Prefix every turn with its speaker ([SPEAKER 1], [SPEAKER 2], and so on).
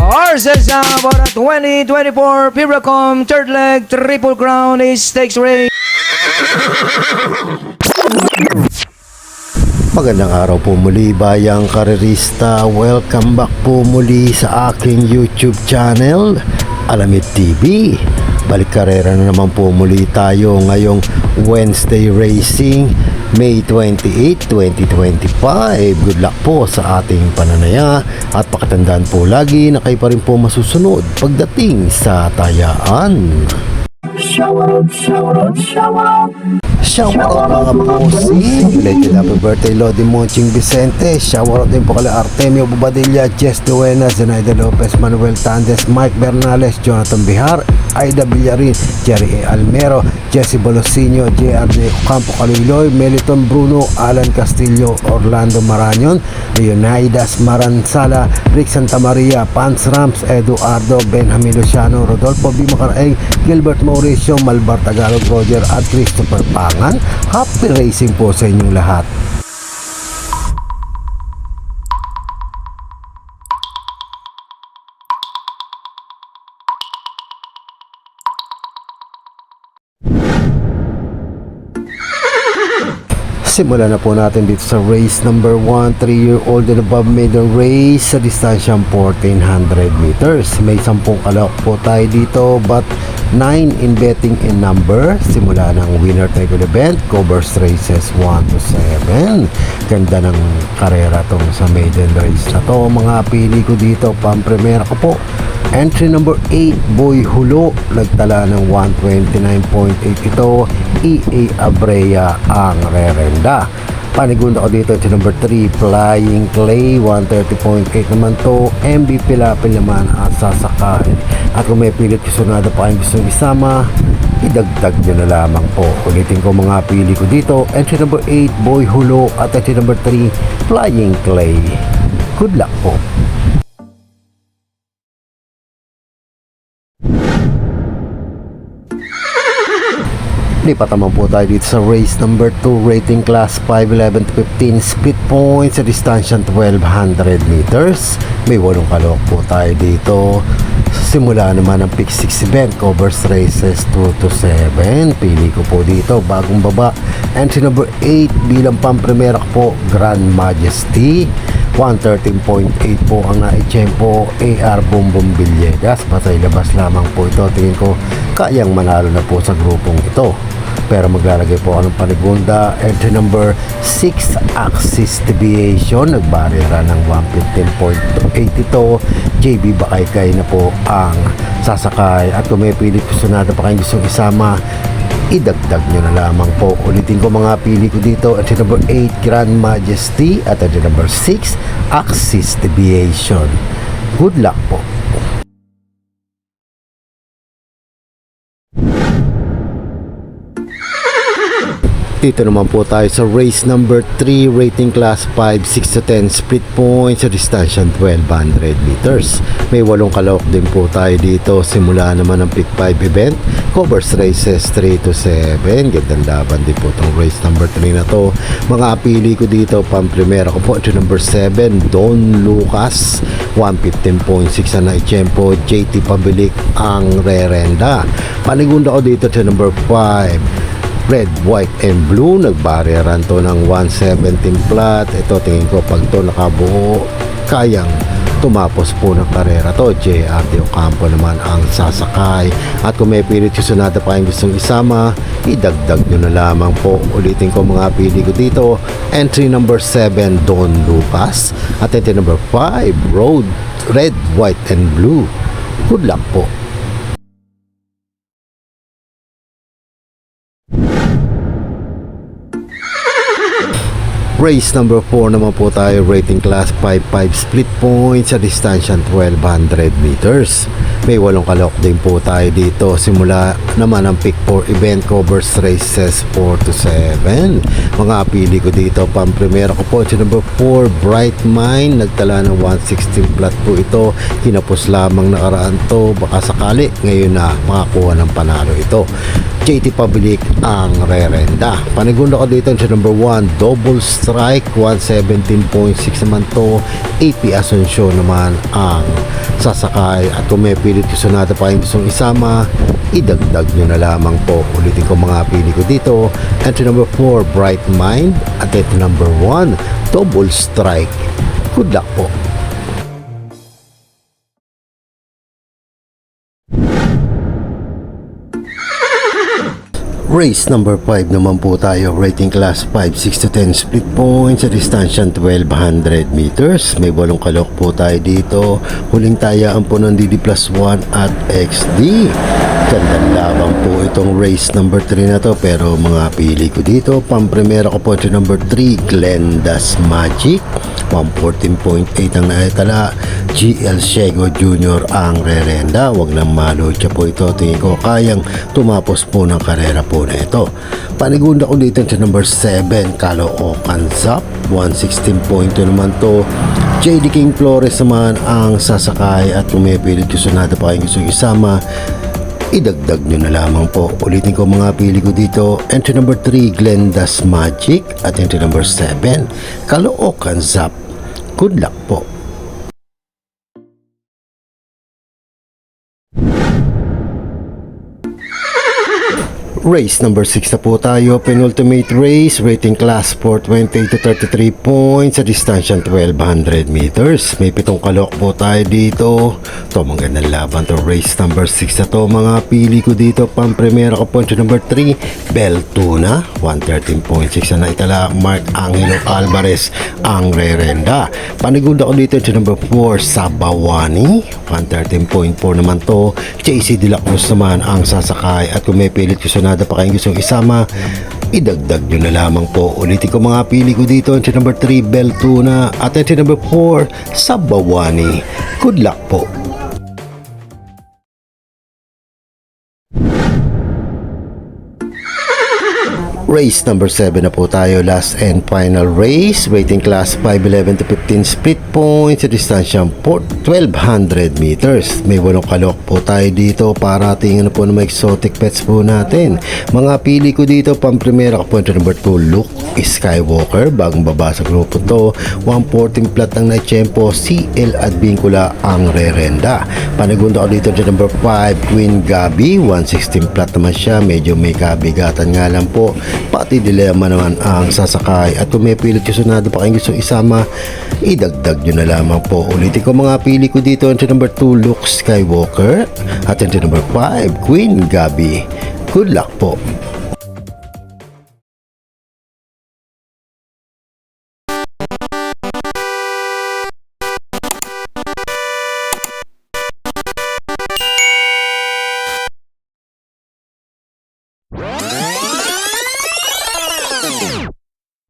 [SPEAKER 1] Horses for the 2024 Piracom third leg triple crown stakes race.
[SPEAKER 2] Magandang araw po muli bayang karerista. Welcome back po muli sa aking YouTube channel, Alamid TV. Balik karera na naman po muli tayo ngayong Wednesday Racing, May 28, 2025. Good luck po sa ating pananaya at pakatandaan po lagi na kayo pa rin po masusunod pagdating sa tayaan. Shoutout mga bossy. Belated happy birthday Lodi Monching Vicente. Shoutout din po kala Artemio Bobadilla, Jess Duena, Zenaida Lopez, Manuel Tandes, Mike Bernales, Jonathan Bihar, Aida Villarin, Jerry A. Almero, Jesse Bolosino, J.R.D. Ocampo Caliloy, Meliton Bruno, Alan Castillo, Orlando Marañon, Leonidas Maransala, Rick Santa Maria, Pans Rams, Eduardo Benjamin Luciano, Rodolfo B. Macaraeng, Gilbert Mauricio, Malbar Tagalog, Roger at Christopher Pangan. Happy racing po sa inyong lahat. Simulan na po natin dito sa race number 1, 3-year-old and above maiden race sa distansyang 1400 meters. May 10 kalahok po tayo dito but 9 in betting in number. Simula ng winner table event, covers races 1 to 7. Ganda ng karera tong sa maiden race na to. Mga pili ko dito, pang-primera ko po. Entry number 8, Boy Hulo, nagtala ng 129.8 ito. E.A. Abrea ang rerenda. Panigunda ko dito sa number 3, Flying Clay, 130.8 naman to. MB Pilapil naman ang sasakay. At kung may pilit kasunada pa kayong gusto isama, idagdag nyo na lamang po. Ulitin ko mga pili ko dito. Entry number 8, Boy Hulo, at entry number 3, Flying Clay. Good luck po. Lipat naman po tayo dito sa race number 2, rating class 5, 11 to 15, split points sa distansyang 1200 meters. May 8 kalahok po tayo dito. Simula naman ang pick 6 event, covers races 2 to 7. Pili ko po dito, bagong baba. Entry number 8, bilang pang-primera po, Grand Majesty. 113.8 po ang naitsempo. AR Bumbum Villegas, patay labas lamang po ito. Tingin ko kayang manalo na po sa grupong ito, pero maglalagay po ako ng panigunda. Entry number 6, Axis Deviation, nagbarera ng 115.8 ito. JB Bakaykay na po ang sasakay. At kung may pilit kasunada pa kayong gustong isama, idagdag nyo na lamang po. Ulitin ko mga pili ko dito. Entry number 8, Grand Majesty, at entry number 6, Axis Deviation. Good luck po. Dito naman po tayo sa race number 3, rating class 5, 6 to 10, split points sa distansyang 1200 meters. May 8 kalahok din po tayo dito. Simula naman ang pick 5 event, covers races 3 to 7. Gandang laban din po itong race number 3 na to. Mga pili ko dito, pang-primera ko po, ito number 7, Don Lucas, 115.6 ang naitsempo. JT Pabilik ang rerenda. Panigunda ko dito sa number 5, Red, White, and Blue. Nagbareran to ng 117 flat. Ito tingin ko pag to nakabuo, kayang tumapos po ng karera to. J.R.D. Ocampo naman ang sasakay. At kung may pilit susunada pa kayong gustong isama, idagdag nyo na lamang po. Ulitin ko mga pili ko dito. Entry number 7, Don Lucas. At entry number 5, Road, Red, White, and Blue. Good luck po. Race number 4 naman po tayo, rating class 5-5, split points sa distansyang 1200 meters. May 8 kalok din po tayo dito. Simula naman ang pick 4 event covers races 4 to 7. Mga pili ko dito, pang-primera ko po si number 4 Bright Mind, nagtala ng 116 flat po ito. Kinapos lamang nakaraan to, baka sakali ngayon na makakuha ng panalo ito. JT Public ang rerenda. Panigunda ko dito sa number 1 Double Strike, 117.6 naman to. AP Asuncion naman ang sasakay, at kung may pilit gusto natin pa yung gustong isama, idagdag nyo na lamang po. Ulitin ko mga pili ko dito. Entry number 4 Bright Mind, at entry number 1 Double Strike. Good luck po. Race number 5 naman po tayo, rating class 5, 6 to 10 split points sa distansya 1200 meters. May 8 kalok po tayo dito. Huling tayaan po ng DD plus 1 at XD. Gandang labang po itong race number 3 na to, pero mga pili ko dito, pang-primera ko po ito number 3 Glenda's Magic, 114.8 ang naitala. GL Shego Jr. ang rerenda. Wag lang malo siya po ito. Tingin ko kayang tumapos po ng karera po na ito. Panigunda ko dito sa number 7 Caloocan Zap, 116.2 naman to. JD King Flores naman ang sasakay, at kung may pilit gusto natin pa kayong gusto isama, idagdag nyo na lamang po. Ulitin ko mga pili ko dito. Entry number 3 Glenda's Magic, at entry number 7 Caloocan Zap. Good luck po. Race number 6 na po tayo, penultimate race, rating class 420 to 33 points sa distansya 1200 meters. May 7 kalok po tayo dito. Ito, magandang laban to. Race number 6 na to. Mga pili ko dito, pang-primera ko po number 3 Beltuna, 113.6 na itala. Mark Angelo Alvarez ang rerenda. Panigunda ko dito sa number 4 Sabawani, 113.4 naman to. JC De La Cruz naman ang sasakay, at kung may pilit gusto na pa kayong gustong isama, idagdag nyo na lamang po. Ulitin ko mga pili ko dito, entry number 3 Beltuna, at entry number 4 Sabawani. Good luck po. Race number 7 na po tayo, last and final race, rating class 511 to 15 split points sa distansya 1200 meters. May 8 kalok po tayo dito para tingnan po ng mga exotic pets po natin. Mga pili ko dito, pang-primera ko po ito number 2 Luke Skywalker, bagong baba sa grupo to, 114 plat ng Naitchempo. CL Advincula ang rerenda. Panigunda ko dito sa number 5 Queen Gabi, 116 plat naman siya, medyo may kabigatan nga lang po. Pati Dilemma naman ang sasakay, at kung may pilit kasunado pa kayong gusto isama, idagdag nyo na lamang po. Ulitin ko mga pili ko dito, entry number 2 Luke Skywalker, at entry number 5 Queen Gabi. Good luck po.